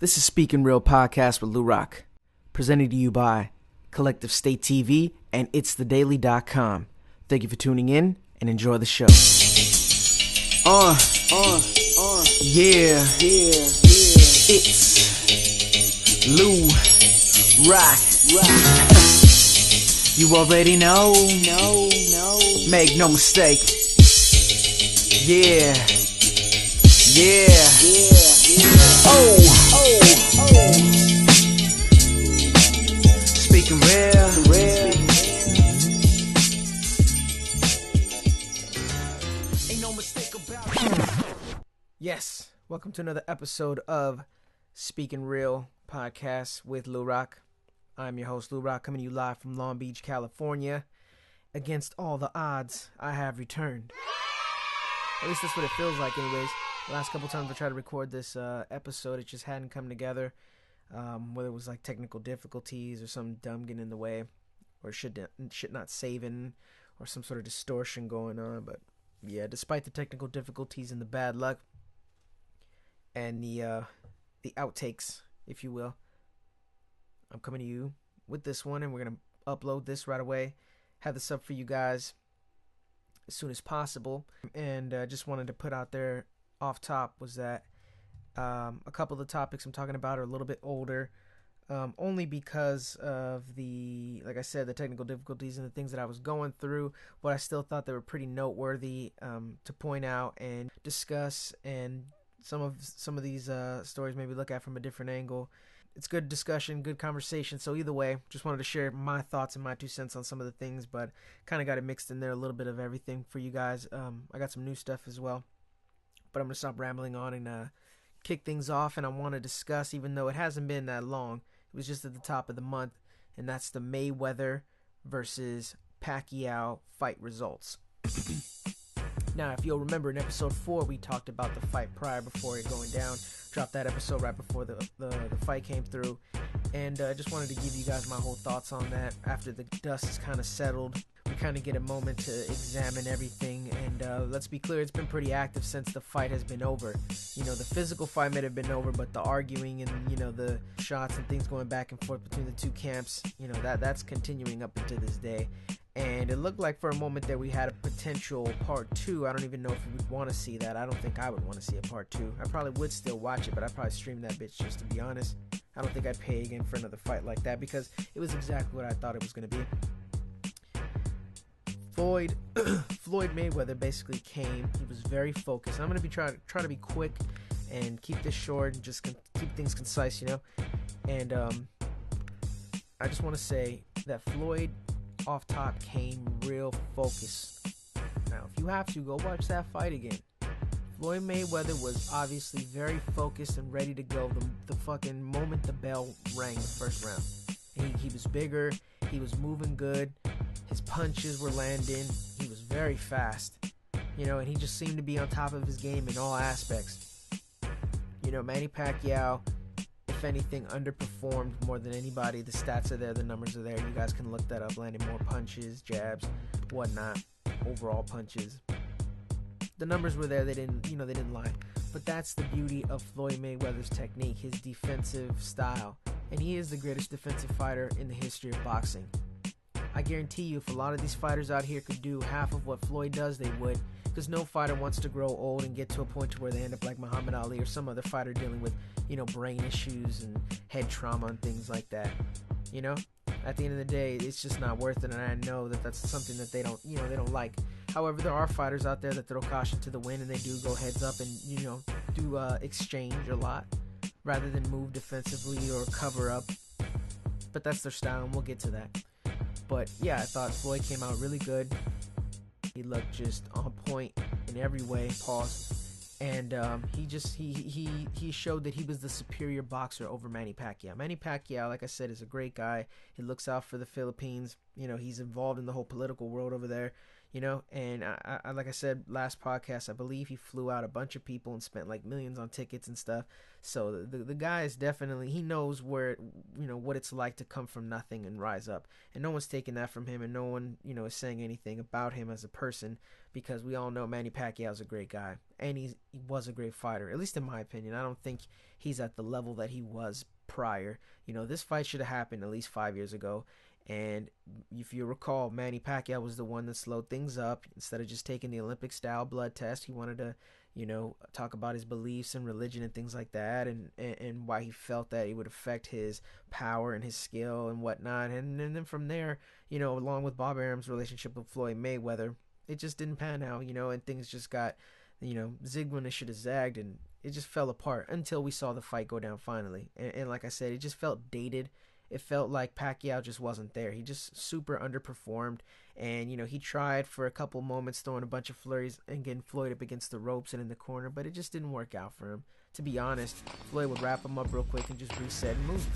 This is Speakin Real Podcast with LuRocK, presented to you by Collective State TV and It'sTheDaily.com. Thank you for tuning in and enjoy the show. Yeah. It's LuRocK. You already know. Make no mistake. Yeah. Speakin real. Ain't no mistake about it. Yes, welcome to another episode of Speakin Real Podcast with LuRocK. I'm your host, LuRocK, coming to you live from Long Beach, California. Against all the odds, I have returned. At least that's what it feels like anyways. The last couple times I tried to record this episode, it just hadn't come together. Whether it was like technical difficulties or some dumb getting in the way, or shit not saving, or some sort of distortion going on. But yeah, despite the technical difficulties and the bad luck and the outtakes, if you will, I'm coming to you with this one, and we're gonna upload this right away. Have this up for you guys as soon as possible. And just wanted to put out there off top was that a couple of the topics I'm talking about are a little bit older, only because of like I said, the technical difficulties and the things that I was going through, but I still thought they were pretty noteworthy to point out and discuss, and some of these stories maybe look at from a different angle. It's good discussion, good conversation. So either way, just wanted to share my thoughts and my 2 cents on some of the things, but kind of got it mixed in there, a little bit of everything for you guys. I got some new stuff as well, but I'm going to stop rambling on and kick things off. And I want to discuss, even though it hasn't been that long, it was just at the top of the month, and that's the Mayweather versus Pacquiao fight results. Now, if you'll remember, in episode 4, we talked about the fight prior before it going down. Dropped that episode right before the fight came through. And I just wanted to give you guys my whole thoughts on that. After the dust is kind of settled, we kind of get a moment to examine everything. And let's be clear, it's been pretty active since the fight has been over. You know, the physical fight may have been over, but the arguing and, you know, the shots and things going back and forth between the two camps, you know, that's continuing up into this day. And it looked like for a moment that we had a potential part 2. I don't even know if we would want to see that. I don't think I would want to see a part 2. I probably would still watch it, but I'd probably stream that bitch, just to be honest. I don't think I'd pay again for another fight like that, because it was exactly what I thought it was going to be. Floyd Mayweather basically came. He was very focused. I'm going to be try to be quick and keep this short and just keep things concise, you know. And I just want to say that Floyd off top came real focused. Now, if you have to, go watch that fight again. Floyd Mayweather was obviously very focused and ready to go the fucking moment the bell rang the first round. He was bigger. He was moving good. His punches were landing. He was very fast. You know, and he just seemed to be on top of his game in all aspects. You know, Manny Pacquiao, if anything, underperformed more than anybody. The stats are there, the numbers are there. You guys can look that up. Landing more punches, jabs, whatnot, overall punches. The numbers were there. They didn't lie. But that's the beauty of Floyd Mayweather's technique, his defensive style. And he is the greatest defensive fighter in the history of boxing. I guarantee you, if a lot of these fighters out here could do half of what Floyd does, they would. Because no fighter wants to grow old and get to a point to where they end up like Muhammad Ali or some other fighter dealing with, you know, brain issues and head trauma and things like that. You know, at the end of the day, it's just not worth it, and I know that that's something that they don't like. However, there are fighters out there that throw caution to the wind, and they do go heads up and, you know, do exchange a lot rather than move defensively or cover up. But that's their style, and we'll get to that. But yeah, I thought Floyd came out really good. He looked just on point in every way. Pause. And he showed that he was the superior boxer over Manny Pacquiao. Manny Pacquiao, like I said, is a great guy. He looks out for the Philippines. You know, he's involved in the whole political world over there. And I like I said last podcast, I believe he flew out a bunch of people and spent like millions on tickets and stuff. So the guy is definitely, he knows where, what it's like to come from nothing and rise up. And no one's taking that from him, and no one, is saying anything about him as a person, because we all know Manny Pacquiao is a great guy, and he was a great fighter, at least in my opinion. I don't think he's at the level that he was prior. This fight should have happened at least 5 years ago. And if you recall, Manny Pacquiao was the one that slowed things up. Instead of just taking the Olympic style blood test, he wanted to, talk about his beliefs and religion and things like that, and why he felt that it would affect his power and his skill and whatnot. And then from there, along with Bob Arum's relationship with Floyd Mayweather, it just didn't pan out, and things just got, zigged when it should have zagged, and it just fell apart until we saw the fight go down finally. And like I said, it just felt dated. It felt like Pacquiao just wasn't there. He just super underperformed. And, he tried for a couple moments throwing a bunch of flurries and getting Floyd up against the ropes and in the corner, but it just didn't work out for him. To be honest, Floyd would wrap him up real quick and just reset and move,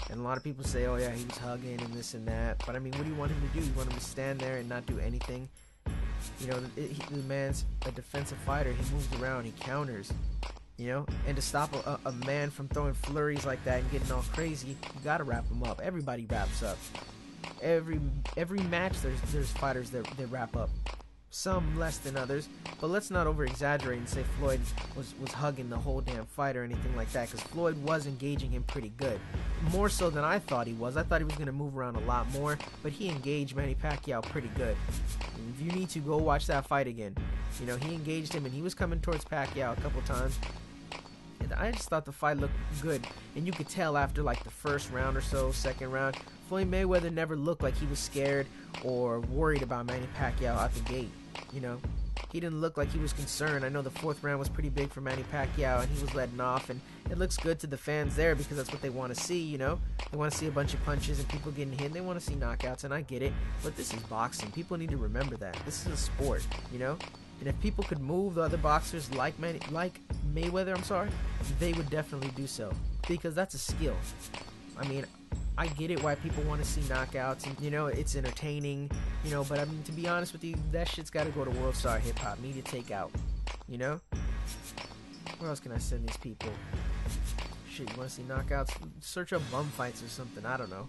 And a lot of people say, oh yeah, he was hugging and this and that. But I mean, what do you want him to do? You want him to stand there and not do anything? The man's a defensive fighter. He moves around, he counters. And to stop a man from throwing flurries like that and getting all crazy, you gotta wrap him up. Everybody wraps up. Every match, there's fighters that wrap up. Some less than others, but let's not over exaggerate and say Floyd was hugging the whole damn fight or anything like that, because Floyd was engaging him pretty good, more so than I thought he was. I thought he was going to move around a lot more, but he engaged Manny Pacquiao pretty good. And if you need to, go watch that fight again. He engaged him, and he was coming towards Pacquiao a couple times. And I just thought the fight looked good, and you could tell after like the first round or so, second round, Floyd Mayweather never looked like he was scared or worried about Manny Pacquiao out the gate. He didn't look like he was concerned. I know the fourth round was pretty big for Manny Pacquiao, and he was letting off, and it looks good to the fans there because that's what they want to see. They want to see a bunch of punches and people getting hit. They want to see knockouts, and I get it, but this is boxing. People need to remember that this is a sport, and if people could move the other boxers like Mayweather, they would definitely do so, because that's a skill. I mean, I get it why people want to see knockouts, and it's entertaining, but I mean, to be honest with you, that shit's got to go to World Star Hip Hop, Media Takeout, Where else can I send these people? Shit, you want to see knockouts? Search up bum fights or something, I don't know.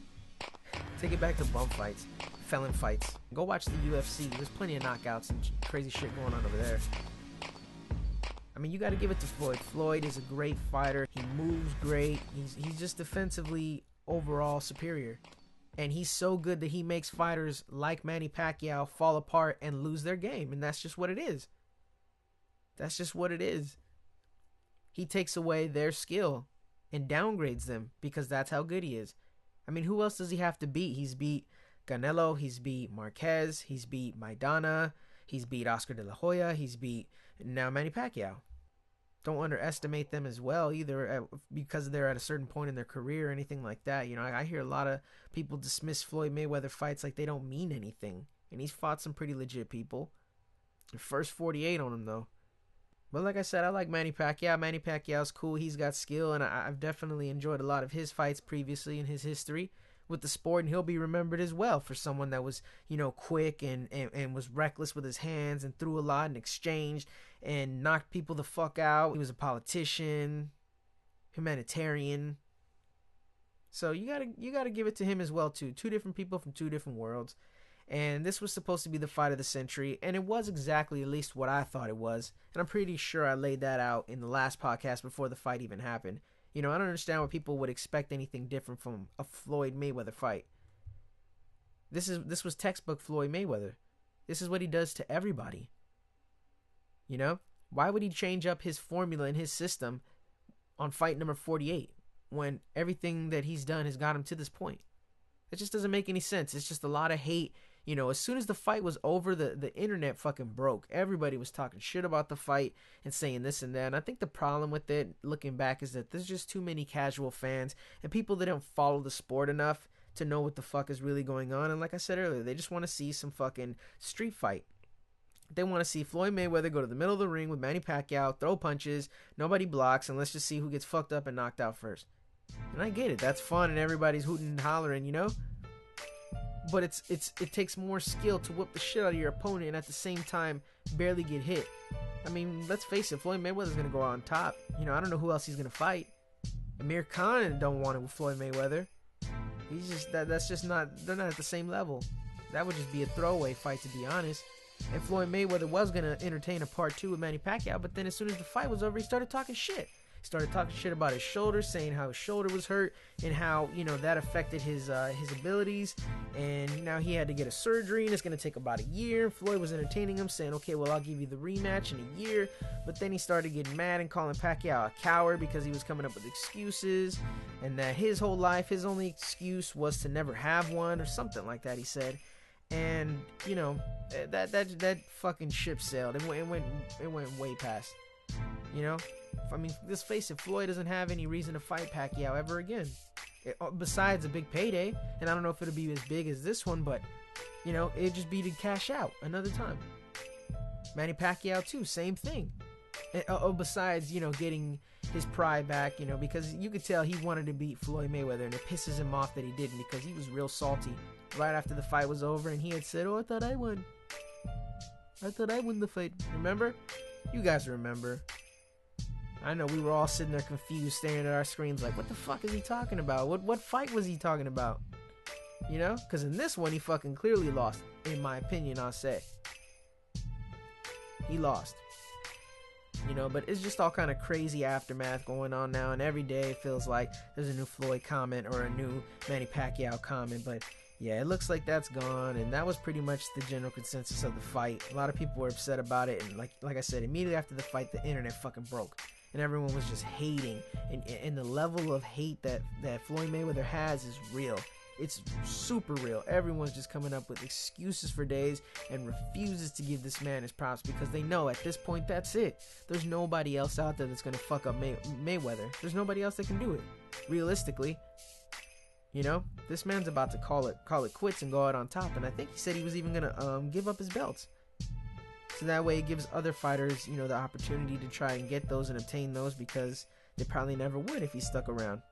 Take it back to bum fights, felon fights. Go watch the UFC, there's plenty of knockouts and crazy shit going on over there. I mean, you got to give it to Floyd. Floyd is a great fighter. He moves great. He's just defensively overall superior. And he's so good that he makes fighters like Manny Pacquiao fall apart and lose their game. And that's just what it is. That's just what it is. He takes away their skill and downgrades them because that's how good he is. I mean, who else does he have to beat? He's beat Canelo. He's beat Marquez. He's beat Maidana. He's beat Oscar de la Hoya. He's beat now Manny Pacquiao. Don't underestimate them as well either, because they're at a certain point in their career or anything like that. I hear a lot of people dismiss Floyd Mayweather fights like they don't mean anything. And he's fought some pretty legit people. The first 48 on him, though. But like I said, I like Manny Pacquiao. Manny Pacquiao's cool. He's got skill, and I've definitely enjoyed a lot of his fights previously in his history with the sport, and he'll be remembered as well for someone that was, quick and was reckless with his hands and threw a lot and exchanged and knocked people the fuck out. He was a politician, humanitarian. So you gotta give it to him as well too. Two different people from two different worlds. And this was supposed to be the fight of the century, and it was exactly at least what I thought it was. And I'm pretty sure I laid that out in the last podcast before the fight even happened. I don't understand why people would expect anything different from a Floyd Mayweather fight. This was textbook Floyd Mayweather. This is what he does to everybody. Why would he change up his formula and his system on fight number 48 when everything that he's done has got him to this point? It just doesn't make any sense. It's just a lot of hate. As soon as the fight was over, the internet fucking broke. Everybody was talking shit about the fight and saying this and that. And I think the problem with it, looking back, is that there's just too many casual fans and people that don't follow the sport enough to know what the fuck is really going on. And like I said earlier, they just want to see some fucking street fight. They want to see Floyd Mayweather go to the middle of the ring with Manny Pacquiao, throw punches, nobody blocks, and let's just see who gets fucked up and knocked out first. And I get it. That's fun and everybody's hooting and hollering, but it takes more skill to whip the shit out of your opponent and at the same time barely get hit. I mean, let's face it, Floyd Mayweather's gonna go on top. You know, I don't know who else he's gonna fight. Amir Khan don't want it with Floyd Mayweather. He's just that's just not, they're not at the same level. That would just be a throwaway fight, to be honest. And Floyd Mayweather was gonna entertain a part 2 with Manny Pacquiao, but then as soon as the fight was over, he started talking shit. Started talking shit about his shoulder, saying how his shoulder was hurt and how, you know, that affected his abilities, and now he had to get a surgery and it's going to take about a year. Floyd was entertaining him, saying, okay, well, I'll give you the rematch in a year. But then he started getting mad and calling Pacquiao a coward because he was coming up with excuses, and that his whole life, his only excuse was to never have one, or something like that, he said. And, you know, that fucking ship sailed. It went way past, you know. I mean, let's face it, Floyd doesn't have any reason to fight Pacquiao ever again, besides a big payday. And I don't know if it'll be as big as this one, but, you know, it'd just be to cash out another time. Manny Pacquiao too, same thing. Besides, you know, getting his pride back, you know, because you could tell he wanted to beat Floyd Mayweather, and it pisses him off that he didn't, because he was real salty right after the fight was over, and he had said, oh, I thought I won the fight. Remember? You guys remember. I know we were all sitting there confused, staring at our screens like, what the fuck is he talking about? What fight was he talking about? You know? Because in this one, he fucking clearly lost, in my opinion, I'll say. He lost. You know, but it's just all kind of crazy aftermath going on now, and every day it feels like there's a new Floyd comment or a new Manny Pacquiao comment, but yeah, it looks like that's gone, and that was pretty much the general consensus of the fight. A lot of people were upset about it, and like I said, immediately after the fight, the internet fucking broke. And everyone was just hating, and the level of hate that Floyd Mayweather has is real. It's super real. Everyone's just coming up with excuses for days and refuses to give this man his props, because they know at this point that's it. There's nobody else out there that's going to fuck up Mayweather. There's nobody else that can do it, realistically. You know, this man's about to call it quits and go out on top, and I think he said he was even going to give up his belts. So that way it gives other fighters, you know, the opportunity to try and get those and obtain those, because they probably never would if he stuck around.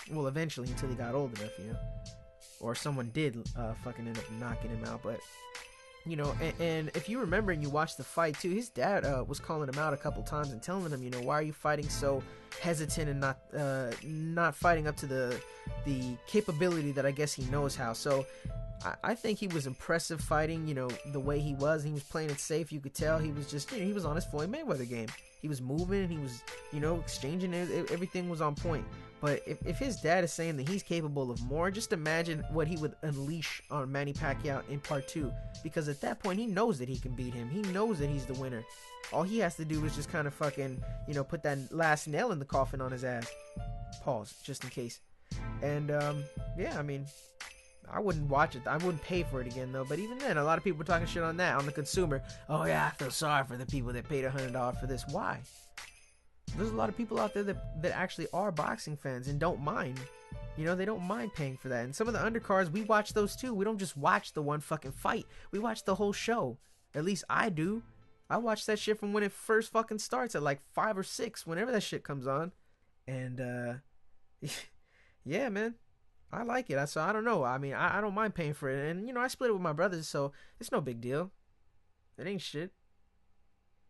Well, eventually, until he got old enough, you know. Or someone did fucking end up knocking him out. But, you know, and if you remember and you watched the fight too, his dad was calling him out a couple times and telling him, you know, why are you fighting so hesitant and not fighting up to the capability that I guess he knows how. So I think he was impressive fighting, you know, the way he was. He was playing it safe. You could tell he was just, you know, he was on his Floyd Mayweather game. He was moving. He was, you know, exchanging. Everything was on point. But if his dad is saying that he's capable of more, just imagine what he would unleash on Manny Pacquiao in part 2. Because at that point, he knows that he can beat him. He knows that he's the winner. All he has to do is just kind of fucking, you know, put that last nail in the coffin on his ass. Pause, just in case. And, yeah, I mean, I wouldn't watch it. I wouldn't pay for it again, though. But even then, a lot of people were talking shit on that, on the consumer. Oh, yeah, I feel sorry for the people that paid $100 for this. Why? There's a lot of people out there that actually are boxing fans and don't mind. You know, they don't mind paying for that. And some of the undercards, we watch those too. We don't just watch the one fucking fight. We watch the whole show. At least I do. I watch that shit from when it first fucking starts at like 5 or 6, whenever that shit comes on. And, yeah, man. I like it. So I don't know. I mean, I don't mind paying for it. And, you know, I split it with my brothers, so it's no big deal. It ain't shit.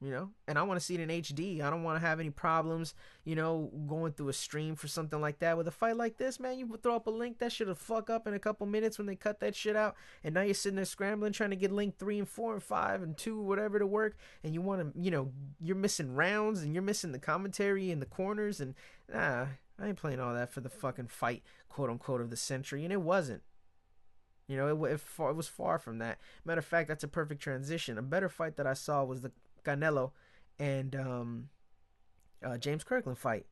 You know, and I want to see it in HD. I don't want to have any problems, you know, going through a stream for something like that. With a fight like this, man, you throw up a link, that shit'll fuck up in a couple minutes when they cut that shit out. And now you're sitting there scrambling, trying to get link 3 and 4 and 5 and 2, whatever to work. And you want to, you know, you're missing rounds and you're missing the commentary in the corners. And I ain't playing all that for the fucking fight, quote unquote, of the century. And it wasn't. You know, it was far from that. Matter of fact, that's a perfect transition. A better fight that I saw was the Canelo and James Kirkland fight.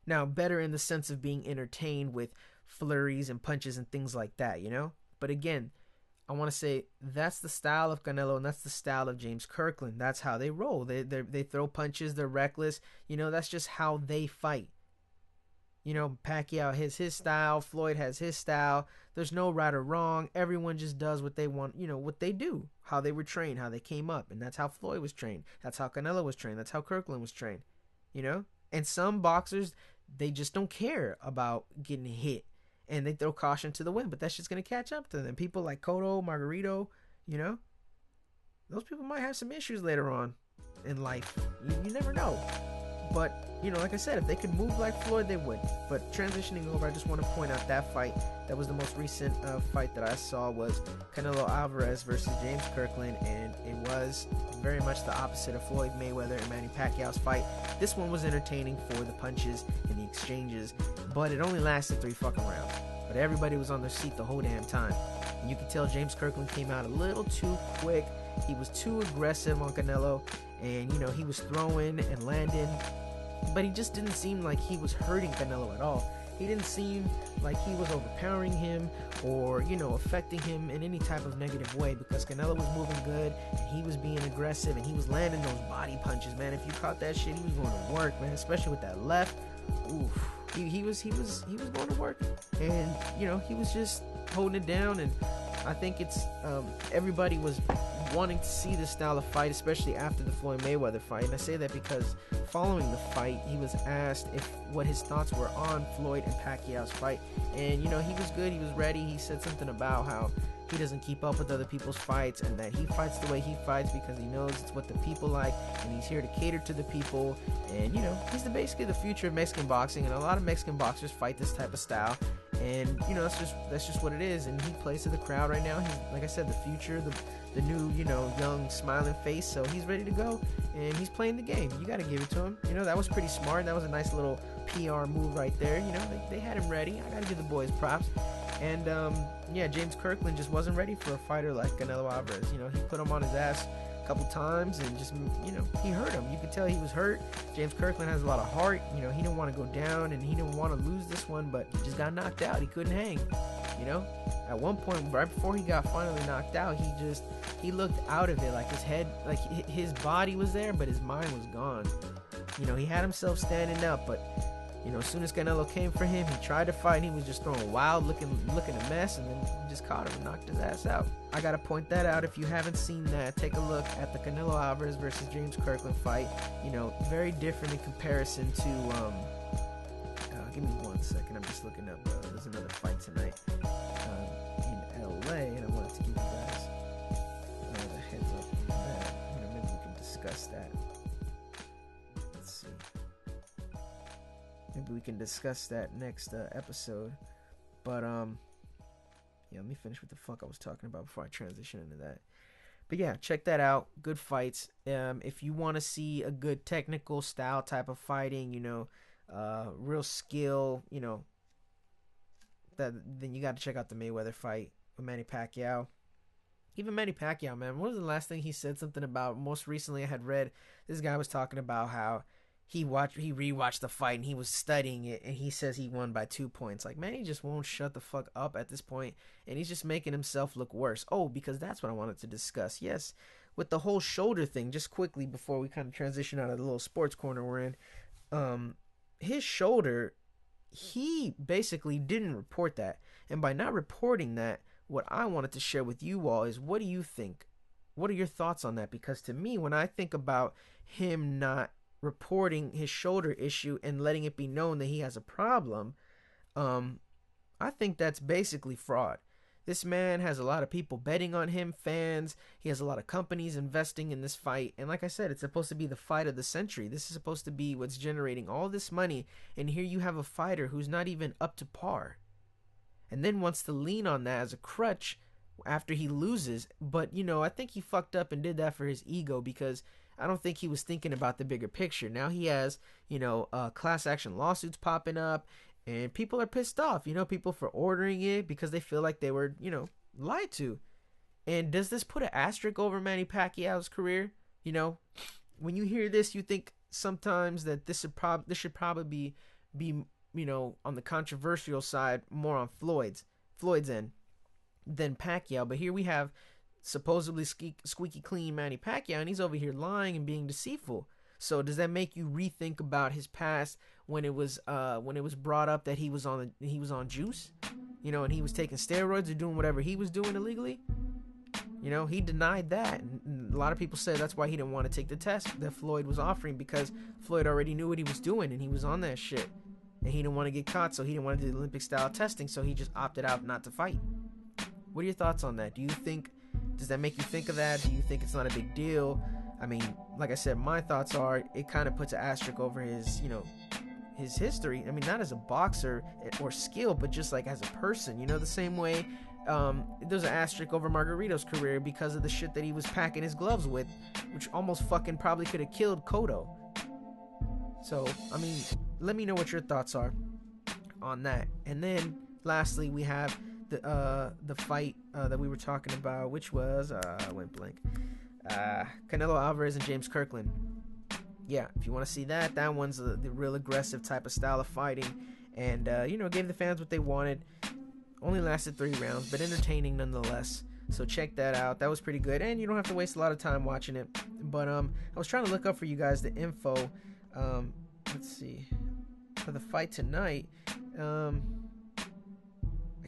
Now, better in the sense of being entertained with flurries and punches and things like that, you know? But again, I want to say that's the style of Canelo and that's the style of James Kirkland. That's how they roll. They throw punches, they're reckless. You know, that's just how they fight. You know, Pacquiao has his style, Floyd has his style. There's no right or wrong. Everyone just does what they want, you know, what they do, how they were trained, how they came up. And that's how Floyd was trained. That's how Canelo was trained. That's how Kirkland was trained, you know? And some boxers, they just don't care about getting hit and they throw caution to the wind, but that shit's gonna catch up to them. People like Cotto, Margarito, you know, those people might have some issues later on in life. You never know. But, you know, like I said, if they could move like Floyd, they would. But transitioning over, I just want to point out that fight. That was the most recent fight that I saw, was Canelo Alvarez versus James Kirkland, and it was very much the opposite of Floyd Mayweather and Manny Pacquiao's fight. This one was entertaining for the punches and the exchanges, but it only lasted 3 fucking rounds. But everybody was on their seat the whole damn time. And you could tell James Kirkland came out a little too quick. He was too aggressive on Canelo, and, you know, he was throwing and landing, but he just didn't seem like he was hurting Canelo at all. He didn't seem like he was overpowering him or, you know, affecting him in any type of negative way, because Canelo was moving good and he was being aggressive and he was landing those body punches, man. If you caught that shit, he was going to work, man, especially with that left. Oof. He was going to work, and, you know, he was just holding it down. And I think it's everybody was wanting to see this style of fight, especially after the Floyd Mayweather fight. And I say that because following the fight, he was asked what his thoughts were on Floyd and Pacquiao's fight, and, you know, he was good, he was ready. He said something about how he doesn't keep up with other people's fights, and that he fights the way he fights because he knows it's what the people like, and he's here to cater to the people. And, you know, he's basically the future of Mexican boxing, and a lot of Mexican boxers fight this type of style. And, you know, that's just what it is. And he plays to the crowd right now. He's, like I said, the future, the new, you know, young smiling face. So he's ready to go, and he's playing the game. You got to give it to him. You know, that was pretty smart. That was a nice little PR move right there. You know, they had him ready. I got to give the boys props. And, yeah, James Kirkland just wasn't ready for a fighter like Canelo Alvarez. You know, he put him on his ass a couple times, and just, you know, he hurt him. You could tell he was hurt. James Kirkland has a lot of heart. You know, he didn't want to go down, and he didn't want to lose this one, but he just got knocked out. He couldn't hang. You know, at one point, right before he got finally knocked out, he looked out of it, like his head, like his body was there, but his mind was gone. You know, he had himself standing up, but, you know, as soon as Canelo came for him, he tried to fight, and he was just throwing wild, looking a mess, and then he just caught him and knocked his ass out. I gotta point that out. If you haven't seen that, take a look at the Canelo Alvarez versus James Kirkland fight. You know, very different in comparison to, give me 1 second, I'm just looking up, there's another fight tonight in LA, and I wanted to give you guys the heads up on that. You know, maybe we can discuss that. Let's see. Maybe we can discuss that next episode. But yeah, let me finish what the fuck I was talking about before I transition into that. But yeah, check that out. Good fights. If you want to see a good technical style type of fighting, you know, real skill, you know, then you got to check out the Mayweather fight with Manny Pacquiao. Even Manny Pacquiao, man, what was the last thing he said something about? Most recently, I had read this guy was talking about how he rewatched the fight and he was studying it, and he says he won by 2 points. Like, man, he just won't shut the fuck up at this point, and he's just making himself look worse. Oh, because that's what I wanted to discuss. Yes, with the whole shoulder thing, just quickly before we kind of transition out of the little sports corner we're in, his shoulder, he basically didn't report that. And by not reporting that, what I wanted to share with you all is, what do you think? What are your thoughts on that? Because to me, when I think about him not reporting his shoulder issue and letting it be known that he has a problem, I think that's basically fraud. This man has a lot of people betting on him, fans. He has a lot of companies investing in this fight. And like I said, it's supposed to be the fight of the century. This is supposed to be what's generating all this money. And here you have a fighter who's not even up to par, and then wants to lean on that as a crutch after he loses. But, you know, I think he fucked up and did that for his ego, because I don't think he was thinking about the bigger picture. Now he has, you know, class action lawsuits popping up, and people are pissed off, you know, people for ordering it because they feel like they were, you know, lied to. And does this put an asterisk over Manny Pacquiao's career? You know, when you hear this, you think sometimes that this should probably be, you know, on the controversial side, more on Floyd's end than Pacquiao. But here we have supposedly squeaky clean Manny Pacquiao, and he's over here lying and being deceitful. So does that make you rethink about his past when it was brought up that he was on juice, you know, and he was taking steroids or doing whatever he was doing illegally? You know, he denied that, and a lot of people said that's why he didn't want to take the test that Floyd was offering, because Floyd already knew what he was doing and he was on that shit. and he didn't want to get caught, so he didn't want to do the Olympic style testing, so he just opted out not to fight. What are your thoughts on that? Does that make you think of that? Do you think it's not a big deal? I mean, like I said, my thoughts are it kind of puts an asterisk over his, his history. I mean, not as a boxer or skill, but just like as a person, the same way there's an asterisk over Margarito's career because of the shit that he was packing his gloves with, which almost fucking probably could have killed Cotto. So, I mean, let me know what your thoughts are on that. And then lastly, we have the fight that we were talking about, which was I went blank. Canelo Alvarez and James Kirkland. Yeah, if you want to see that one's the real aggressive type of style of fighting, and gave the fans what they wanted. Only lasted 3 rounds, but entertaining nonetheless. So check that out. That was pretty good, and you don't have to waste a lot of time watching it. But I was trying to look up for you guys the info. Let's see, for the fight tonight. I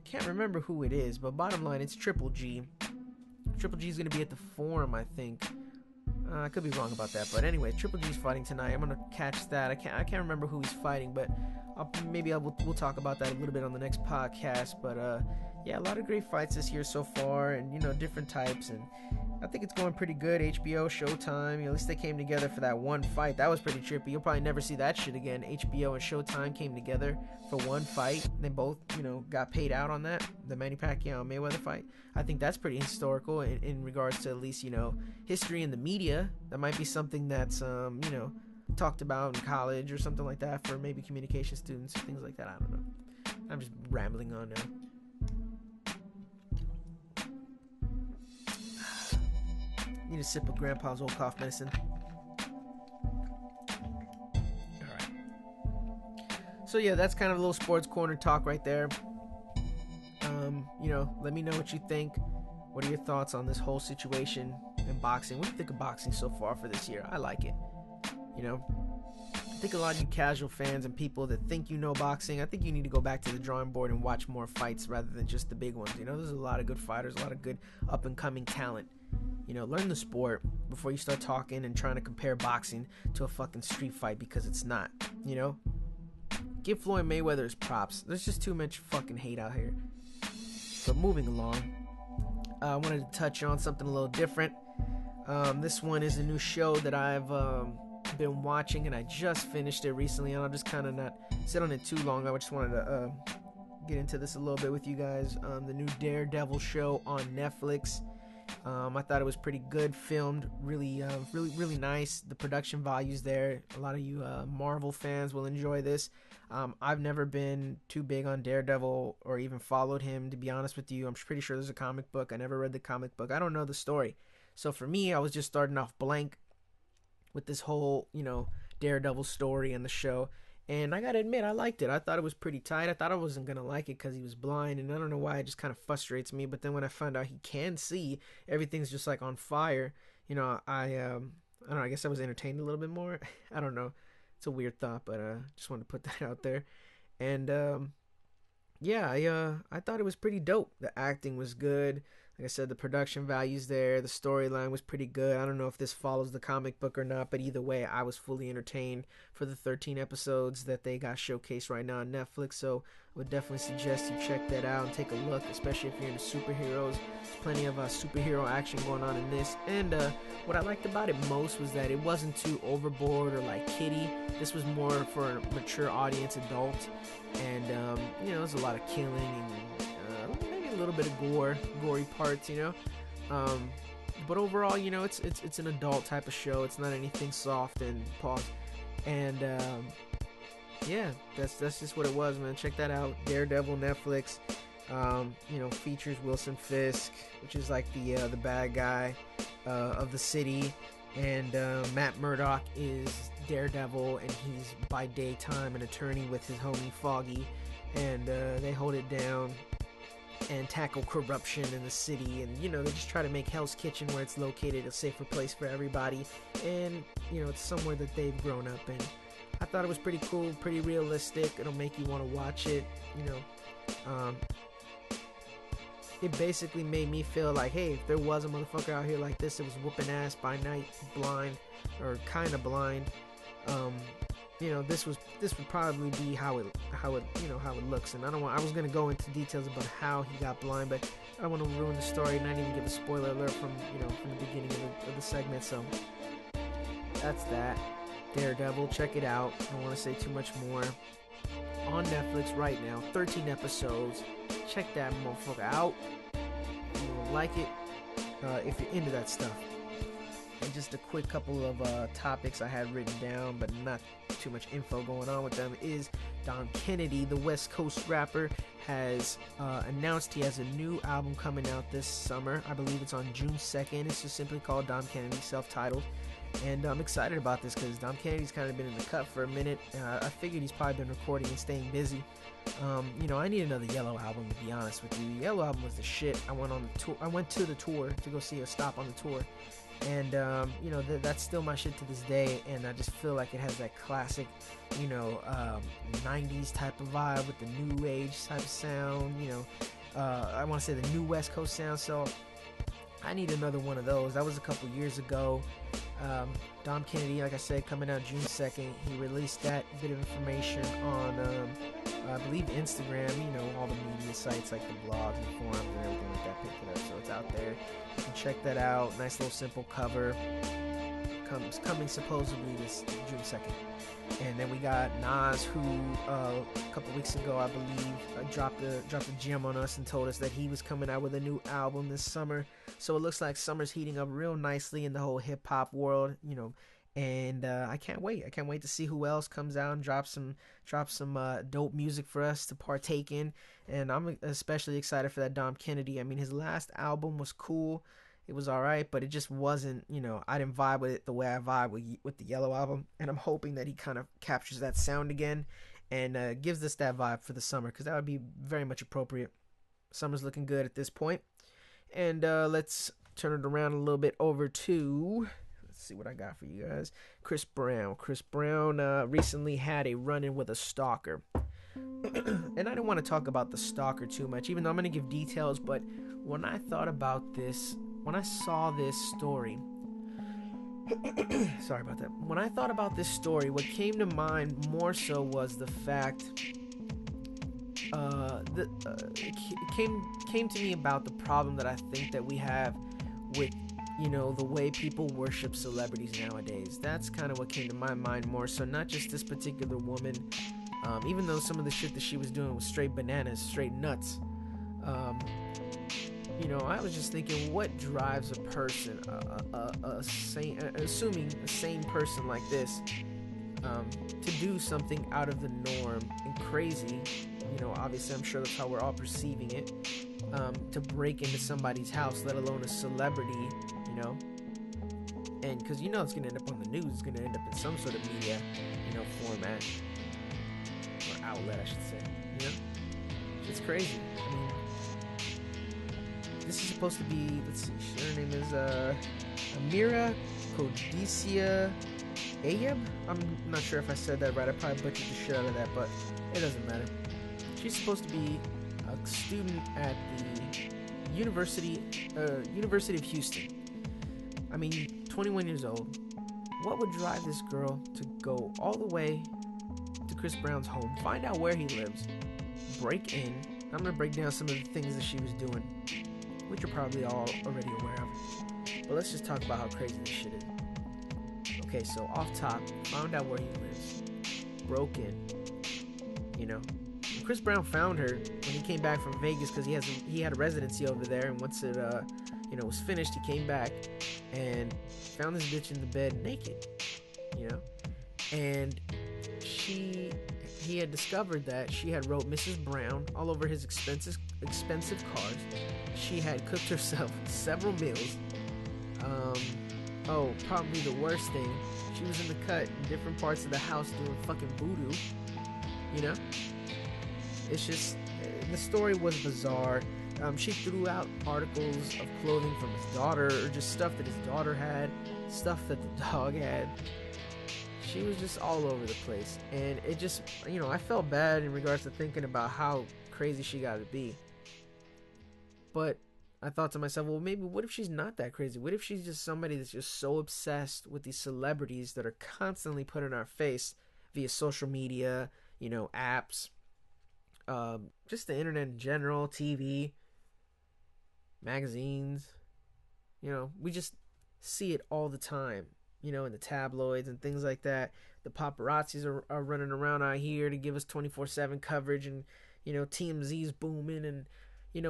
can't remember who it is, but bottom line, it's Triple G. Triple G is going to be at the Forum, I think. I could be wrong about that, but anyway, Triple G's fighting tonight. I'm gonna catch that. I can't remember who he's fighting, but we'll talk about that a little bit on the next podcast. But yeah, a lot of great fights this year so far, and different types, and I think it's going pretty good. HBO, Showtime, at least they came together for that one fight. That was pretty trippy. You'll probably never see that shit again. HBO and Showtime came together for one fight. They both, got paid out on that. The Manny Pacquiao and Mayweather fight. I think that's pretty historical in regards to at least, history in the media. That might be something that's, talked about in college or something like that for maybe communication students, things like that. I don't know. I'm just rambling on now. Need a sip of Grandpa's old cough medicine. Alright. So yeah, that's kind of a little sports corner talk right there. Let me know what you think. What are your thoughts on this whole situation in boxing? What do you think of boxing so far for this year? I like it. I think a lot of you casual fans and people that think boxing, I think you need to go back to the drawing board and watch more fights rather than just the big ones. There's a lot of good fighters, a lot of good up-and-coming talent. Learn the sport before you start talking and trying to compare boxing to a fucking street fight, because it's not, Give Floyd Mayweather his props. There's just too much fucking hate out here. But moving along, I wanted to touch on something a little different. This one is a new show that I've been watching, and I just finished it recently, and I'll just kind of not sit on it too long. I just wanted to get into this a little bit with you guys. The new Daredevil show on Netflix. I thought it was pretty good, filmed really nice. The production value's there. A lot of you Marvel fans will enjoy this. I've never been too big on Daredevil or even followed him, to be honest with you. I'm pretty sure there's a comic book. I never read the comic book. I don't know the story. So for me, I was just starting off blank with this whole, Daredevil story and the show. And I gotta admit, I liked it. I thought it was pretty tight. I thought I wasn't gonna like it because he was blind, and I don't know why, it just kind of frustrates me. But then when I found out he can see, everything's just like on fire. I don't know, I guess I was entertained a little bit more. I don't know. It's a weird thought, but just wanted to put that out there. And yeah, I thought it was pretty dope. The acting was good. Like I said, the production value's there. The storyline was pretty good. I don't know if this follows the comic book or not, but either way, I was fully entertained for the 13 episodes that they got showcased right now on Netflix. So I would definitely suggest you check that out and take a look, especially if you're into superheroes. There's plenty of superhero action going on in this. And what I liked about it most was that it wasn't too overboard or like kiddie. This was more for a mature audience, adult. And, there's a lot of killing and a little bit of gory parts, but overall, it's an adult type of show. It's not anything soft and pause. And yeah, that's just what it was, man. Check that out. Daredevil, Netflix. Features Wilson Fisk, which is like the bad guy of the city, and Matt Murdock is Daredevil, and he's by daytime an attorney with his homie Foggy, and they hold it down and tackle corruption in the city, and they just try to make Hell's Kitchen, where it's located, a safer place for everybody, and it's somewhere that they've grown up in. I thought it was pretty cool, pretty realistic. It'll make you want to watch it. It basically made me feel like, hey, if there was a motherfucker out here like this that was whooping ass by night, blind or kind of blind, this would probably be how it looks. And I was gonna go into details about how he got blind, but I don't want to ruin the story, not even give a spoiler alert from the beginning of the segment. So that's that. Daredevil, check it out. I don't want to say too much more. On Netflix right now, 13 episodes. Check that motherfucker out. You'll like it if you're into that stuff. And just a quick couple of topics I had written down, but not too much info going on with them, is Dom Kennedy, the West Coast rapper, has announced he has a new album coming out this summer. I believe it's on June 2nd. It's just simply called Dom Kennedy, self-titled. And I'm excited about this because Dom Kennedy's kind of been in the cut for a minute. I figured he's probably been recording and staying busy. I need another Yellow album, to be honest with you. The Yellow album was the shit. I went to the tour to go see a stop on the tour. And, that's still my shit to this day. And I just feel like it has that classic, 90s type of vibe with the new age type of sound. I want to say the new West Coast sound. So I need another one of those. That was a couple years ago. Dom Kennedy, like I said, coming out June 2nd. He released that bit of information on, I believe, Instagram. All the media sites like the blogs and forums and everything like that picked it up. So it's out there. You can check that out. Nice little simple cover. Coming supposedly this June 2nd. And then we got Nas, who a couple weeks ago, I believe, dropped a gem on us and told us that he was coming out with a new album this summer. So it looks like summer's heating up real nicely in the whole hip hop world, and I can't wait. I can't wait to see who else comes out and drops some dope music for us to partake in. And I'm especially excited for that Dom Kennedy. I mean, his last album was cool. It was alright, but it just wasn't, I didn't vibe with it the way I vibe with the Yellow album. And I'm hoping that he kind of captures that sound again and gives us that vibe for the summer, because that would be very much appropriate. Summer's looking good at this point. And let's turn it around a little bit over to, let's see what I got for you guys. Chris Brown. Chris Brown recently had a run-in with a stalker. And I didn't want to talk about the stalker too much, even though I'm going to give details. But when I thought about this, when I saw this story, sorry about that. When I thought about this story, what came to mind more so was the fact, it came to me about the problem that I think that we have with, the way people worship celebrities nowadays. That's kind of what came to my mind more so, not just this particular woman, even though some of the shit that she was doing was straight bananas, straight nuts. I was just thinking, what drives a person, assuming a sane person like this, to do something out of the norm and crazy? Obviously, I'm sure that's how we're all perceiving it. To break into somebody's house, let alone a celebrity, and because it's going to end up on the news, it's going to end up in some sort of media, format or outlet, I should say. It's crazy. I mean, this is supposed to be, let's see, her name is Amira Codicia Ayeb. I'm not sure if I said that right. I probably butchered the shit out of that, but it doesn't matter. She's supposed to be a student at the University of Houston. I mean, 21 years old. What would drive this girl to go all the way to Chris Brown's home, find out where he lives, break in? I'm going to break down some of the things that she was doing, which you're probably all already aware of. But let's just talk about how crazy this shit is. Okay, so off top, found out where he lives, broke in, And Chris Brown found her when he came back from Vegas, because he had a residency over there, and once it was finished, he came back and found this bitch in the bed naked, and he had discovered that she had wrote Mrs. Brown all over his expensive cars. She had cooked herself several meals. Probably the worst thing, she was in the cut in different parts of the house doing fucking voodoo. It's just, the story was bizarre. She threw out articles of clothing from his daughter, or just stuff that his daughter had, stuff that the dog had. She was just all over the place, and it just, I felt bad in regards to thinking about how crazy she got to be. But I thought to myself, well, maybe what if she's not that crazy? What if she's just somebody that's just so obsessed with these celebrities that are constantly put in our face via social media, apps, just the internet in general, TV, magazines. We just see it all the time, in the tabloids and things like that. The paparazzis are running around out here to give us 24/7 coverage, and, TMZ's booming, and,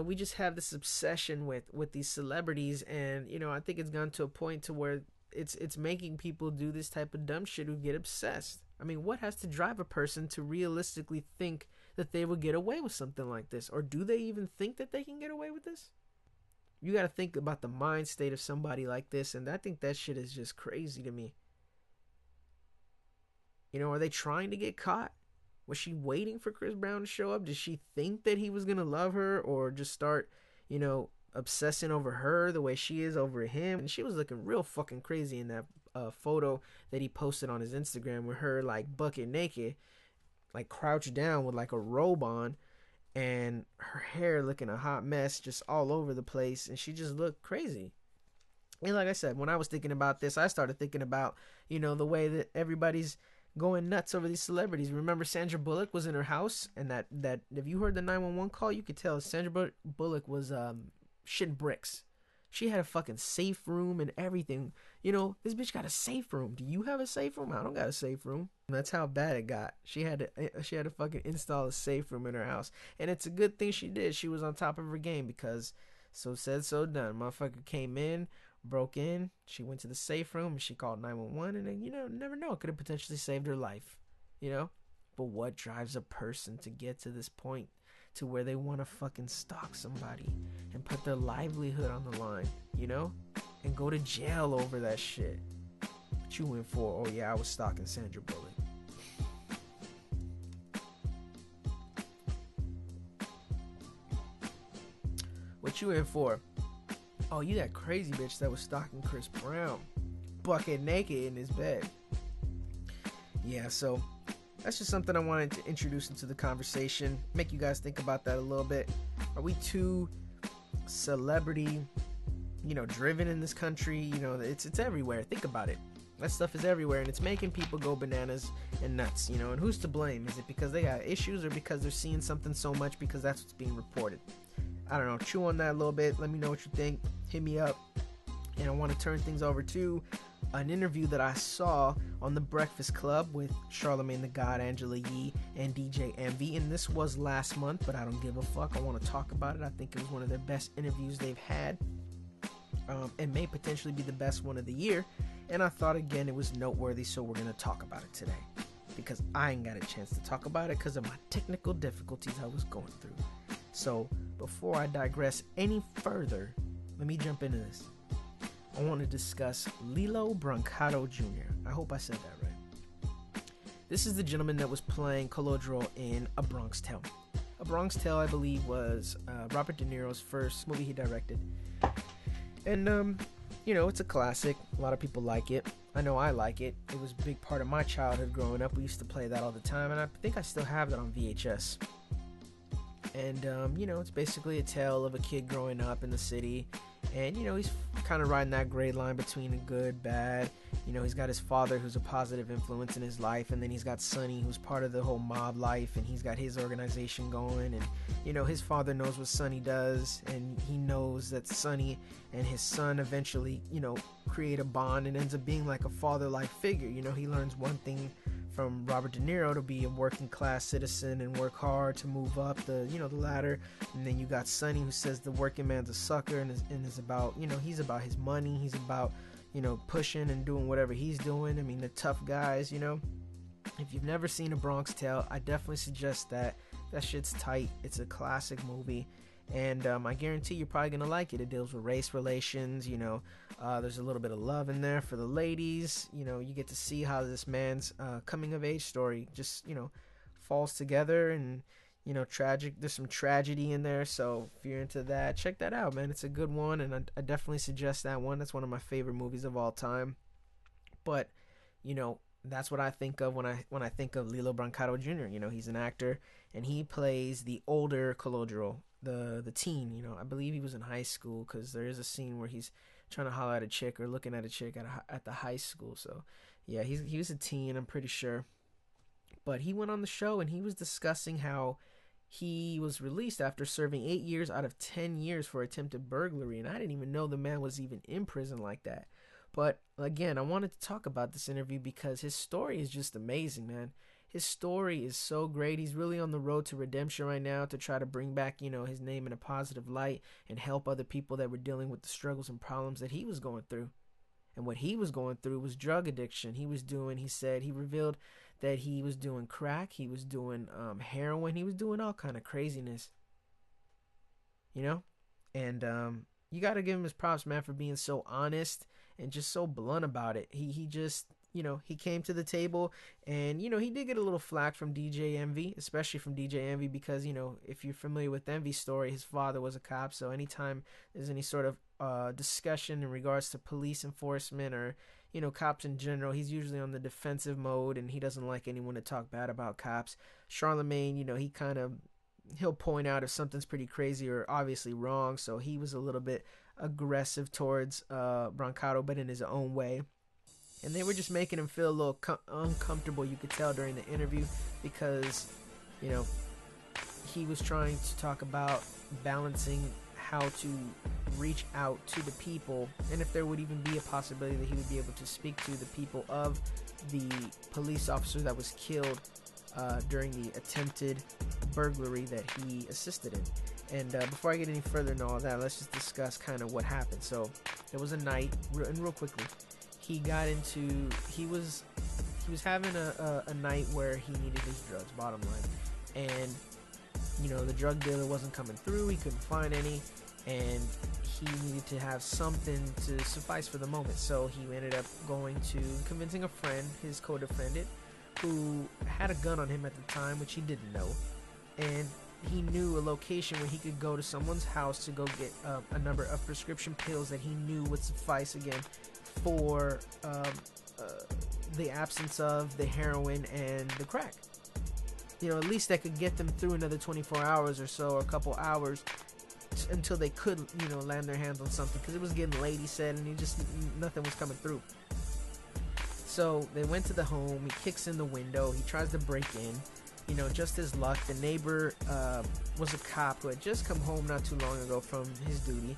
we just have this obsession with these celebrities, and, I think it's gone to a point to where it's making people do this type of dumb shit who get obsessed. I mean, what has to drive a person to realistically think that they would get away with something like this? Or do they even think that they can get away with this? You got to think about the mind state of somebody like this, and I think that shit is just crazy to me. Are they trying to get caught? Was she waiting for Chris Brown to show up? Did she think that he was going to love her, or just start, obsessing over her the way she is over him? And she was looking real fucking crazy in that photo that he posted on his Instagram with her, like, bucket naked, like, crouched down with, like, a robe on, and her hair looking a hot mess just all over the place, and she just looked crazy. And like I said, when I was thinking about this, I started thinking about, the way that everybody's going nuts over these celebrities. Remember Sandra Bullock was in her house, and that if you heard the 911 call, you could tell Sandra Bullock was shitting bricks. She had a fucking safe room and everything. This bitch got a safe room. Do you have a safe room? I don't got a safe room. That's how bad it got. She had to fucking install a safe room in her house. And it's a good thing she did. She was on top of her game, because so said, so done. Motherfucker came in, broke in. She went to the safe room and she called 911. And then, never know. It could have potentially saved her life. But what drives a person to get to this point, to where they want to fucking stalk somebody and put their livelihood on the line, and go to jail over that shit? What you went for? Oh yeah, I was stalking Sandra Bullock. What you in for? Oh, you that crazy bitch that was stalking Chris Brown, bucket naked in his bed. Yeah, so that's just something I wanted to introduce into the conversation, make you guys think about that a little bit. Are we too celebrity, driven in this country? It's everywhere. Think about it. That stuff is everywhere, and it's making people go bananas and nuts, and who's to blame? Is it because they got issues, or because they're seeing something so much because that's what's being reported? I don't know. Chew on that a little bit. Let me know what you think. Hit me up. And I want to turn things over to an interview that I saw on The Breakfast Club with Charlamagne the God, Angela Yee, and DJ Envy. And this was last month, but I don't give a fuck. I want to talk about it. I think it was one of their best interviews they've had. It may potentially be the best one of the year. And I thought, again, it was noteworthy, so we're going to talk about it today. Because I ain't got a chance to talk about it because of my technical difficulties I was going through. So, before I digress any further, let me jump into this. I want to discuss Lillo Brancato Jr. I hope I said that right. This is the gentleman that was playing Colodro in A Bronx Tale. A Bronx Tale, I believe, was Robert De Niro's first movie he directed. And, it's a classic. A lot of people like it. I know I like it. It was a big part of my childhood growing up. We used to play that all the time, and I think I still have that on VHS. And, it's basically a tale of a kid growing up in the city. And, he's kind of riding that gray line between a good, bad. He's got his father who's a positive influence in his life. And then he's got Sonny who's part of the whole mob life. And he's got his organization going. And, his father knows what Sonny does. And he knows that Sonny and his son eventually, create a bond and ends up being like a father-like figure. He learns one thing from Robert De Niro to be a working class citizen and work hard to move up the ladder. And then you got Sonny who says the working man's a sucker and is about, he's about his money. He's about, pushing and doing whatever he's doing. I mean, the tough guys, If you've never seen A Bronx Tale, I definitely suggest that. That shit's tight. It's a classic movie. And I guarantee you're probably going to like it. It deals with race relations, there's a little bit of love in there for the ladies. You get to see how this man's coming of age story just, falls together and, tragic. There's some tragedy in there. So if you're into that, check that out, man. It's a good one. And I definitely suggest that one. That's one of my favorite movies of all time. But, that's what I think of when I think of Lillo Brancato Jr. He's an actor and he plays the older Colodro, the teen. I believe he was in high school because there is a scene where he's trying to holler at a chick or looking at a chick at the high school. So yeah, he was a teen, I'm pretty sure. But he went on the show and he was discussing how he was released after serving 8 years out of 10 years for attempted burglary. And I didn't even know the man was even in prison like that. But again, I wanted to talk about this interview because his story is just amazing, man. His story is so great. He's really on the road to redemption right now to try to bring back, his name in a positive light and help other people that were dealing with the struggles and problems that he was going through. And what he was going through was drug addiction. He revealed that he was doing crack, he was doing heroin, he was doing all kind of craziness. And you got to give him his props, man, for being so honest and just so blunt about it. He just, he came to the table and, he did get a little flack from DJ Envy, especially from DJ Envy because, if you're familiar with Envy's story, his father was a cop. So anytime there's any sort of discussion in regards to police enforcement or, cops in general, he's usually on the defensive mode and he doesn't like anyone to talk bad about cops. Charlemagne, he'll point out if something's pretty crazy or obviously wrong. So he was a little bit aggressive towards Brancato, but in his own way. And they were just making him feel a little uncomfortable, you could tell during the interview, because, he was trying to talk about balancing how to reach out to the people, and if there would even be a possibility that he would be able to speak to the people of the police officer that was killed during the attempted burglary that he assisted in. And before I get any further into all that, let's just discuss kind of what happened. So there was a night, and real quickly, he was having a night where he needed his drugs, bottom line. And, the drug dealer wasn't coming through, he couldn't find any, and he needed to have something to suffice for the moment. So he ended up convincing a friend, his co-defendant, who had a gun on him at the time, which he didn't know. And he knew a location where he could go to someone's house to go get a number of prescription pills that he knew would suffice, again, for the absence of the heroin and the crack. At least that could get them through another 24 hours or so, or a couple hours, until they could, land their hands on something, because it was getting late, he said, and nothing was coming through. So they went to the home, he kicks in the window, he tries to break in, just his luck, the neighbor was a cop who had just come home not too long ago from his duty,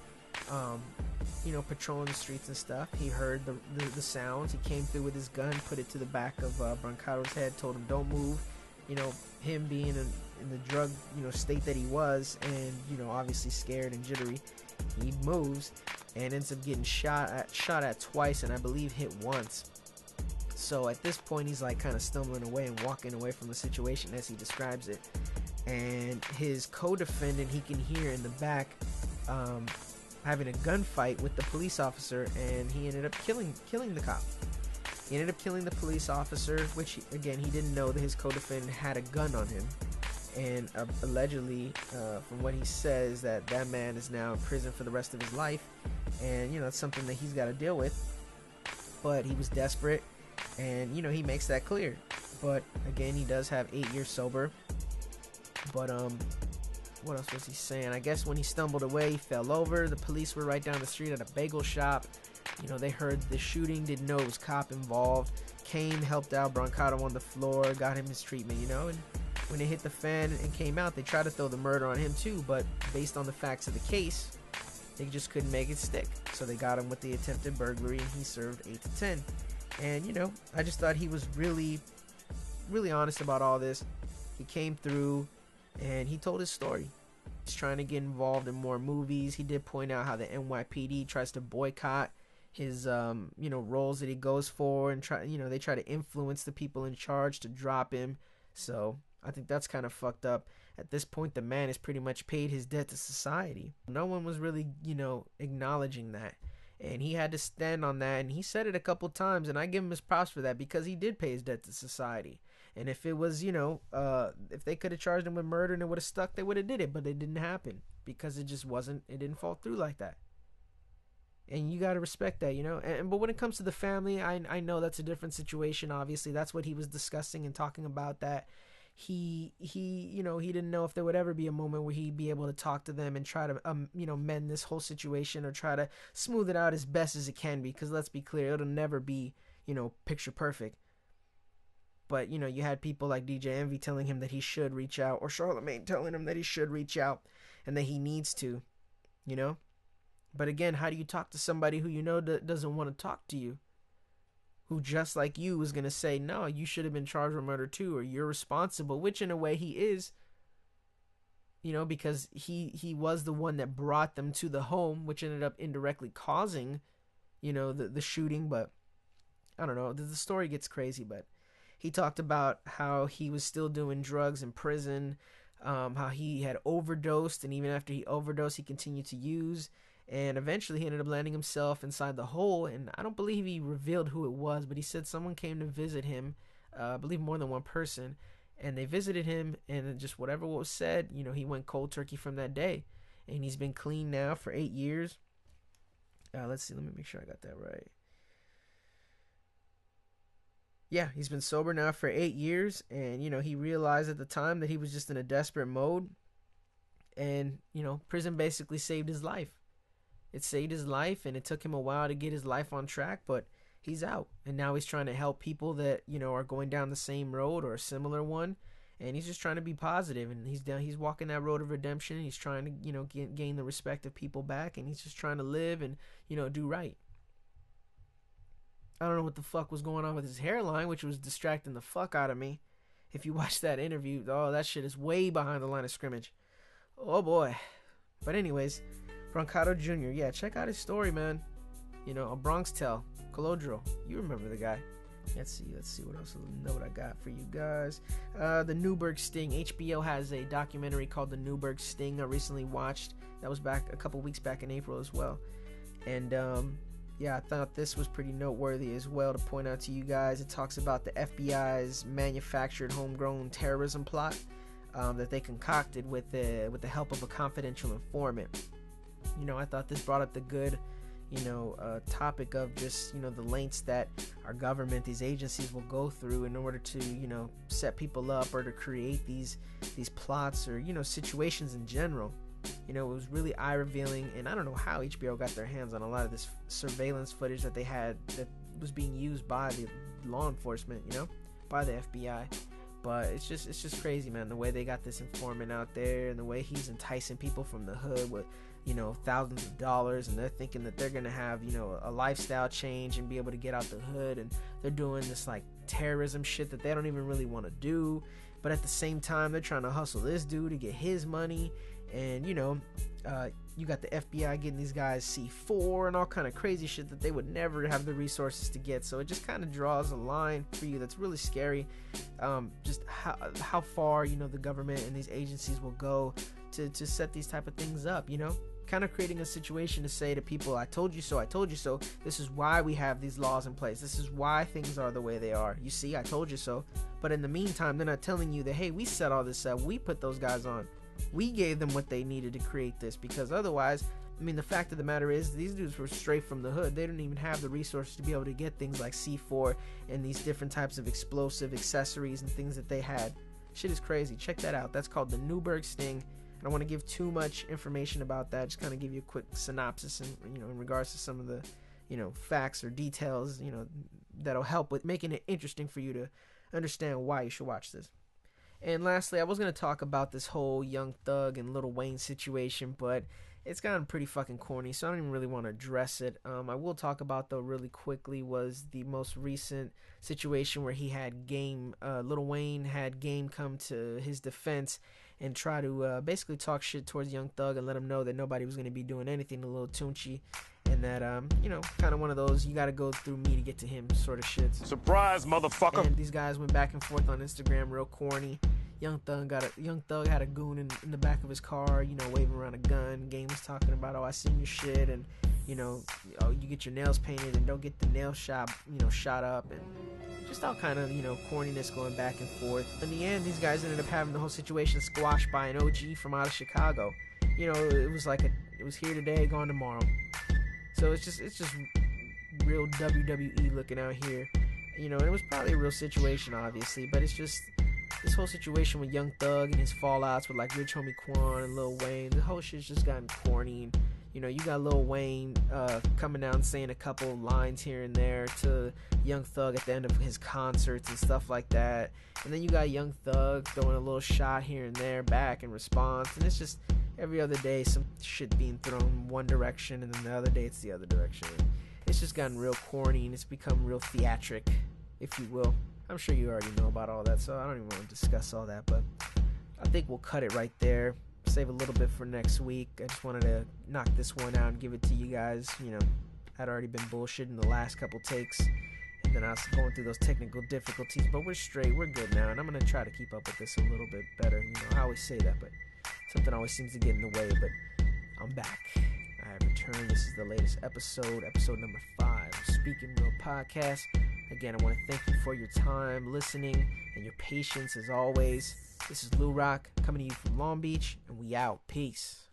patrolling the streets and stuff. He heard the sounds, he came through with his gun, put it to the back of Brancato's head, told him don't move. Him being in the drug, state that he was, and, obviously scared and jittery, he moves and ends up getting shot at twice, and I believe hit once. So at this point, he's like kind of stumbling away and walking away from the situation as he describes it. And his co-defendant, he can hear in the back, having a gunfight with the police officer, and he ended up killing the cop. He ended up killing the police officer, which, again, he didn't know that his co-defendant had a gun on him. And allegedly, from what he says, that man is now in prison for the rest of his life. And, that's something that he's got to deal with. But he was desperate, and, he makes that clear. But, again, he does have 8 years sober. But, what else was he saying? I guess when he stumbled away, he fell over. The police were right down the street at a bagel shop. They heard the shooting, didn't know it was cop involved. Came, helped out Brancato on the floor, got him his treatment, and when it hit the fan and came out, they tried to throw the murder on him too, but based on the facts of the case, they just couldn't make it stick. So they got him with the attempted burglary, and he served 8 to 10. And, I just thought he was really, really honest about all this. He came through, and he told his story. He's trying to get involved in more movies. He did point out how the NYPD tries to boycott his roles that he goes for, and they try to influence the people in charge to drop him. So I think that's kind of fucked up. At this point, the man has pretty much paid his debt to society. No one was really acknowledging that, and he had to stand on that, and he said it a couple times, and I give him his props for that, because he did pay his debt to society. And if it was if they could have charged him with murder and it would have stuck, they would have did it, but it didn't happen, because it didn't fall through like that. And you got to respect that, but when it comes to the family, I know that's a different situation. Obviously, that's what he was discussing and talking about, that he didn't know if there would ever be a moment where he'd be able to talk to them and try to mend this whole situation, or try to smooth it out as best as it can be, because let's be clear, it'll never be picture perfect. But, you had people like DJ Envy telling him that he should reach out, or Charlemagne telling him that he should reach out and that he needs to, But again, how do you talk to somebody who that doesn't want to talk to you? Who just like you is going to say, no, you should have been charged with murder too, or you're responsible, which in a way he is, because he was the one that brought them to the home, which ended up indirectly causing, the shooting. But I don't know, the story gets crazy, but he talked about how he was still doing drugs in prison, how he had overdosed, and even after he overdosed, he continued to use. And eventually he ended up landing himself inside the hole, and I don't believe he revealed who it was, but he said someone came to visit him, I believe more than one person, and they visited him, and just whatever was said, he went cold turkey from that day. And he's been clean now for 8 years. Let's see, let me make sure I got that right. Yeah, he's been sober now for 8 years, and, he realized at the time that he was just in a desperate mode, and, prison basically saved his life. It saved his life, and it took him a while to get his life on track, but he's out. And now he's trying to help people that, are going down the same road or a similar one. And he's just trying to be positive, and he's walking that road of redemption. He's trying to, gain the respect of people back, and he's just trying to live and, do right. I don't know what the fuck was going on with his hairline, which was distracting the fuck out of me. If you watch that interview, that shit is way behind the line of scrimmage. Oh boy. But anyways, Brancato Jr. Yeah, check out his story, man. A Bronx tale. Colodro. You remember the guy. Let's see what else I got for you guys. The Newburgh Sting. HBO has a documentary called The Newburgh Sting I recently watched. That was back a couple weeks back in April as well. And yeah, I thought this was pretty noteworthy as well to point out to you guys. It talks about the FBI's manufactured homegrown terrorism plot that they concocted with the help of a confidential informant. I thought this brought up the good, topic of just, the lengths that our government, these agencies will go through in order to, set people up or to create these plots or, situations in general. It was really eye-revealing, and I don't know how HBO got their hands on a lot of this surveillance footage that they had that was being used by the law enforcement, by the FBI. But it's just crazy, man, the way they got this informant out there and the way he's enticing people from the hood with, thousands of dollars, and they're thinking that they're gonna have, a lifestyle change and be able to get out the hood, and they're doing this like terrorism shit that they don't even really want to do, but at the same time they're trying to hustle this dude to get his money. And you got the FBI getting these guys C4 and all kind of crazy shit that they would never have the resources to get. So it just kind of draws a line for you that's really scary. Just how far the government and these agencies will go to set these type of things up. Kind of creating a situation to say to people, I told you so, I told you so. This is why we have these laws in place. This is why things are the way they are. You see, I told you so. But in the meantime, they're not telling you that, hey, we set all this up. We put those guys on. We gave them what they needed to create this, because otherwise, the fact of the matter is these dudes were straight from the hood. They didn't even have the resources to be able to get things like C4 and these different types of explosive accessories and things that they had. Shit is crazy. Check that out. That's called The Newburgh Sting. I don't want to give too much information about that. Just kind of give you a quick synopsis in regards to some of the, facts or details, that'll help with making it interesting for you to understand why you should watch this. And lastly, I was going to talk about this whole Young Thug and Lil Wayne situation, but it's gotten pretty fucking corny, so I don't even really want to address it. I will talk about, though, really quickly, was the most recent situation where he had Lil Wayne had Game come to his defense and try to basically talk shit towards Young Thug and let him know that nobody was going to be doing anything to Lil Tunechi, and that, kind of one of those, you got to go through me to get to him sort of shit. Surprise, motherfucker! And these guys went back and forth on Instagram real corny. Young Thug had a goon in the back of his car, waving around a gun. Game was talking about, oh, I seen your shit, and, oh, you get your nails painted and don't get the nail shop, shot up, and just all kind of, corniness going back and forth. In the end, these guys ended up having the whole situation squashed by an OG from out of Chicago. It was like it was here today, gone tomorrow. So it's just real WWE looking out here. And it was probably a real situation, obviously, but it's just this whole situation with Young Thug and his fallouts with like Rich Homie Quan and Lil Wayne. The whole shit's just gotten corny, and You know, you got Lil Wayne coming out and saying a couple lines here and there to Young Thug at the end of his concerts and stuff like that. And then you got Young Thug throwing a little shot here and there back in response. And it's just every other day some shit being thrown one direction, and then the other day it's the other direction. It's just gotten real corny, and it's become real theatric, if you will. I'm sure you already know about all that, so I don't even want to discuss all that. But I think we'll cut it right there. Save a little bit for next week. I just wanted to knock this one out and give it to you guys. You know, I'd already been bullshitting the last couple takes, and then I was going through those technical difficulties, but we're straight, we're good now, and I'm going to try to keep up with this a little bit better. You know, I always say that, but something always seems to get in the way. But I'm back. I have returned. This is the latest episode number 5 of Speakin Real Podcast. Again, I want to thank you for your time listening and your patience as always. This is LuRocK coming to you from Long Beach, and we out. Peace.